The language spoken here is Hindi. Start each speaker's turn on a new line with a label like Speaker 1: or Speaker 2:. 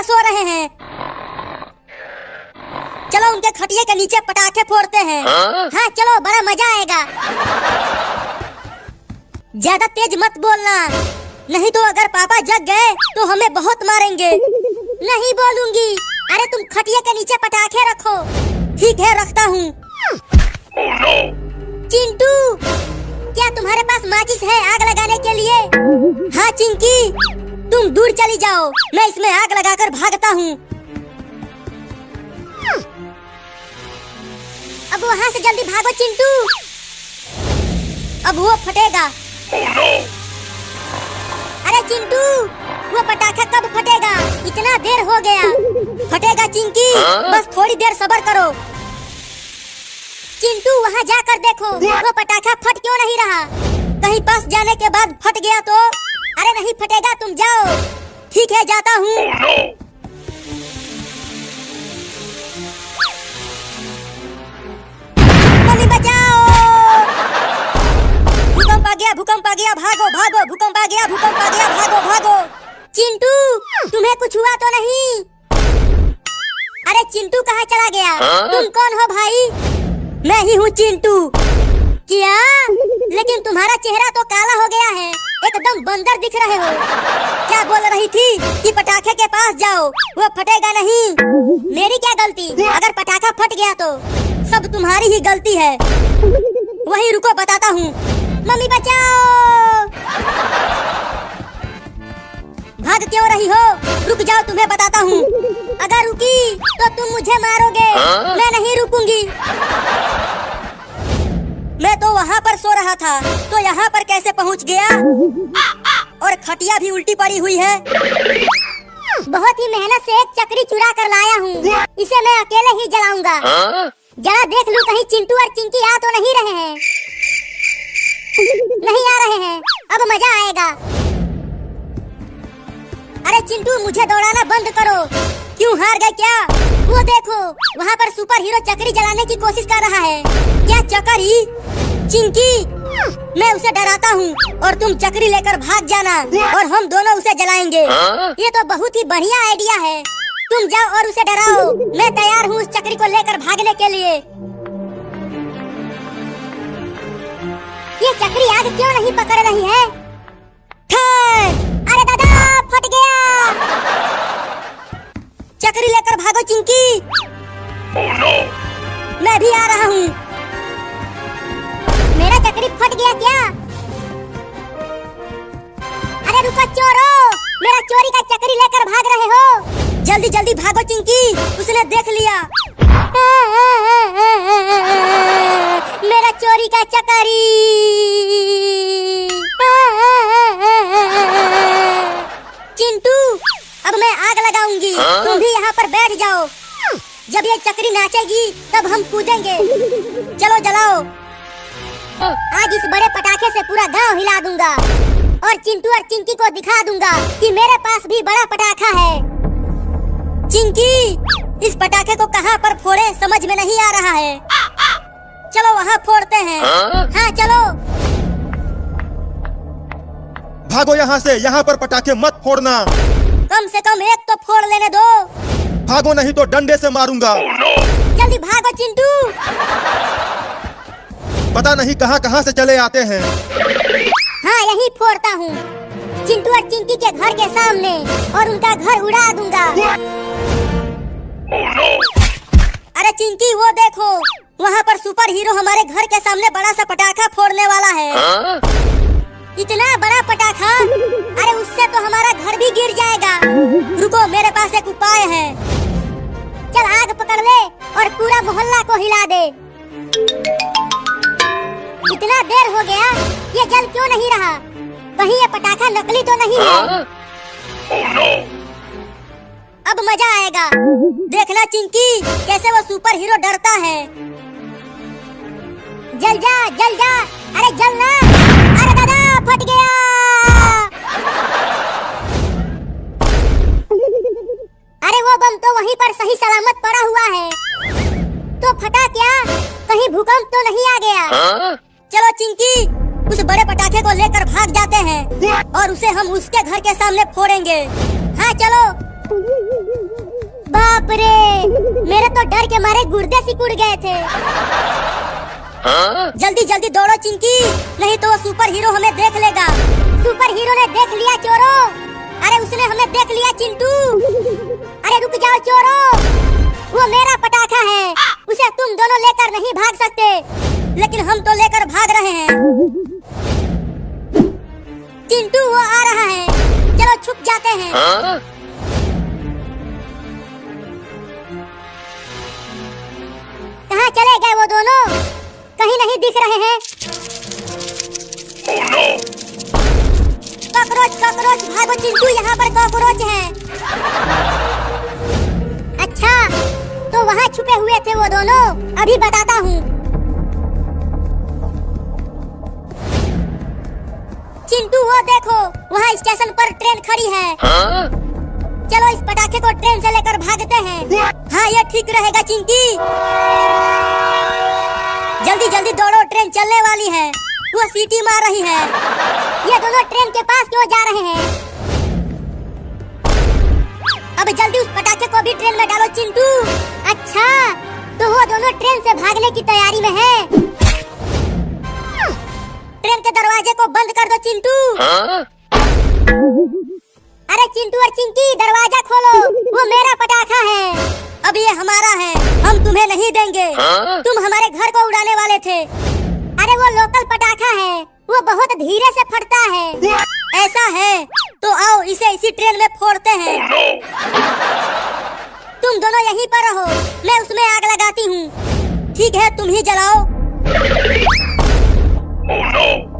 Speaker 1: सो रहे हैं। चलो उनके खटिये के नीचे पटाखे फोड़ते हैं। हाँ चलो, बड़ा मजा आएगा। ज्यादा तेज मत बोलना, नहीं तो अगर पापा जग गए तो हमें बहुत मारेंगे। नहीं बोलूंगी। अरे तुम खटिये के नीचे पटाखे रखो। ठीक है, रखता हूँ।
Speaker 2: Oh, no!
Speaker 1: चिंटू, क्या तुम्हारे पास माचिस है आग लगाने के लिए? हाँ चिंकी, तुम दूर चली जाओ, मैं इसमें आग लगाकर भागता हूँ। अब वहाँ से जल्दी भागो चिंटू, अब वो फटेगा।
Speaker 2: Oh, no!
Speaker 1: अरे चिंटू, वो पटाखा कब फटेगा? इतना देर हो गया। फटेगा चिंकी, बस थोड़ी देर सब्र करो। चिंटू, वहाँ जाकर देखो, वो पटाखा फट क्यों नहीं रहा? कहीं पास जाने के बाद फट गया तो? अरे नहीं फटेगा, तुम जाओ। ठीक है, जाता हूँ।
Speaker 2: Oh, no!
Speaker 1: मम्मी बचाओ! भूकंप आ गया, भूकंप आ गया, भागो भागो, भूकंप आ गया, भूकंप आ गया, भागो भागो। चिंटू, तुम्हें कुछ हुआ तो नहीं? अरे चिंटू कहाँ चला गया? तुम कौन हो भाई? मैं ही हूँ चिंटू। क्या? लेकिन तुम्हारा चेहरा तो काला हो गया है, एकदम बंदर दिख रहे हो। क्या बोल रही थी कि पटाखे के पास जाओ, वो फटेगा नहीं। मेरी क्या गलती? अगर पटाखा फट गया तो सब तुम्हारी ही गलती है। वही रुको, बताता हूँ। मम्मी बचाओ! भाग क्यों रही हो? रुक जाओ, तुम्हें बताता हूँ। अगर रुकी तो तुम मुझे मारोगे। मैं नहीं रुकूंगी। मैं तो वहाँ पर सो रहा था, तो यहाँ पर कैसे पहुँच गया? और खटिया भी उल्टी पड़ी हुई है। बहुत ही मेहनत से एक चक्री चुरा कर लाया हूँ, इसे मैं अकेले ही जलाऊंगा। जरा देख लूं कहीं चिंटू और चिंकी आ तो नहीं रहे हैं। नहीं आ रहे हैं, अब मजा आएगा। अरे चिंटू, मुझे दौड़ाना बंद करो। क्यों, हार गए क्या? वो देखो, वहाँ पर सुपर हीरो चक्री जलाने की कोशिश कर रहा है। क्या चक्री? चिंकी, मैं उसे डराता हूँ और तुम चक्री लेकर भाग जाना और हम दोनों उसे जलाएंगे। ये तो बहुत ही बढ़िया आइडिया है। तुम जाओ और उसे डराओ, मैं तैयार हूँ उस चक्री को लेकर भागने के लिए। ये चक्री आग क्यों नहीं पकड़ रही है? अरे दादा, फट गया। चक्री लेकर भागो चिंकी।
Speaker 2: Oh, no!
Speaker 1: मैं भी आ रहा हूँ। मेरा चक्री फट गया क्या? अरे रुको चोरों, मेरा चोरी का चक्री लेकर भाग रहे हो। जल्दी जल्दी भागो चिंकी, उसने देख लिया। मेरा चोरी का चक्री। चिंटू, अब मैं आग लगाऊंगी, तुम भी यहाँ पर बैठ जाओ। जब ये चक्री नाचेगी तब हम कूदेंगे। चलो जलाओ। आज इस बड़े पटाखे से पूरा गांव हिला दूंगा और चिंटू और चिंकी को दिखा दूंगा कि मेरे पास भी बड़ा पटाखा है। चिंकी, इस पटाखे को कहाँ पर फोड़े समझ में नहीं आ रहा है। चलो वहाँ फोड़ते हैं। हाँ चलो।
Speaker 3: भागो यहाँ से, यहाँ पर पटाखे मत फोड़ना।
Speaker 1: कम से कम एक तो फोड़ लेने दो।
Speaker 3: भागो नहीं तो डंडे से मारूंगा।
Speaker 2: Oh, no!
Speaker 1: जल्दी भागो चिंटू।
Speaker 3: पता नहीं कहाँ कहाँ से चले आते हैं।
Speaker 1: हाँ यही फोड़ता हूँ, चिंटू और चिंकी के घर के सामने, और उनका घर उड़ा दूंगा।
Speaker 2: Oh, no!
Speaker 1: अरे चिंकी, वो देखो, वहाँ पर सुपर हीरो हमारे घर के सामने बड़ा सा पटाखा फोड़ने वाला है। इतना बड़ा पटाखा, अरे उससे तो हमारा घर भी गिर जाएगा। रुको, मेरे पास एक उपाय है। चल आग पकड़ ले और पूरा मोहल्ला को हिला दे। इतना देर हो गया, ये जल क्यों नहीं रहा? कहीं ये पटाखा नकली तो नहीं है?
Speaker 2: Oh, no!
Speaker 1: अब मजा आएगा। देखना चिंकी, कैसे वो सुपर हीरो डरता है। जल जा, जल जा। अरे जलना। अरे दादा, फट गया। अरे वो बम तो वहीं पर सही सलामत पड़ा हुआ है। तो फटा क्या? कहीं भूकंप तो नहीं आ गया? चलो चिंकी, उस बड़े पटाखे को लेकर भाग जाते हैं और उसे हम उसके घर के सामने फोड़ेंगे। हाँ चलो। मेरे तो डर के मारे गुर्दे सिकुड़ गए थे। जल्दी जल्दी दौड़ो चिंकी, नहीं तो वो सुपर हीरो हमें देख लेगा। सुपर हीरो ने देख लिया चोरों। अरे उसने हमें देख लिया चिंटू। अरे रुक जाओ चोरों, वो मेरा पटाखा है, उसे तुम दोनों लेकर नहीं भाग सकते, लेकिन हम तो लेकर भाग रहे हैं। चिंटू वो आ रहा है, चलो छुप जाते हैं। कहाँ चले गए वो दोनों? कहीं नहीं दिख रहे हैं।
Speaker 2: Oh no!
Speaker 1: कॉकरोच कॉकरोच भागो चिंटू, यहाँ पर कॉकरोच है। अच्छा तो वहाँ छुपे हुए थे वो दोनों, अभी बताता हूँ। चिंटू वो देखो, वहाँ स्टेशन पर ट्रेन खड़ी है। चलो इस पटाखे को ट्रेन से लेकर भागते हैं। हाँ ये ठीक रहेगा चिंकी। जल्दी जल्दी दौड़ो, ट्रेन चलने वाली है, वो सीटी मार रही है। ये दोनों ट्रेन के पास क्यों जा रहे हैं? अब जल्दी उस पटाखे को भी ट्रेन में डालो चिंटू। अच्छा तो वो दोनों ट्रेन से भागने की तैयारी में है। ट्रेन के दरवाजे को बंद कर दो चिंटू। अरे चिंटू और चिंकी दरवाजा खोलो, वो मेरा पटाखा है। अब ये हमारा है, हम तुम्हें नहीं देंगे। तुम हमारे घर को उड़ाने वाले थे। अरे वो लोकल पटाखा है, वो बहुत धीरे से फटता है। ऐसा है तो आओ इसे इसी ट्रेन में फोड़ते हैं।
Speaker 2: Oh no!
Speaker 1: तुम दोनों यहीं पर रहो, मैं उसमें आग लगाती हूँ। ठीक है तुम ही जलाओ।
Speaker 2: Oh no!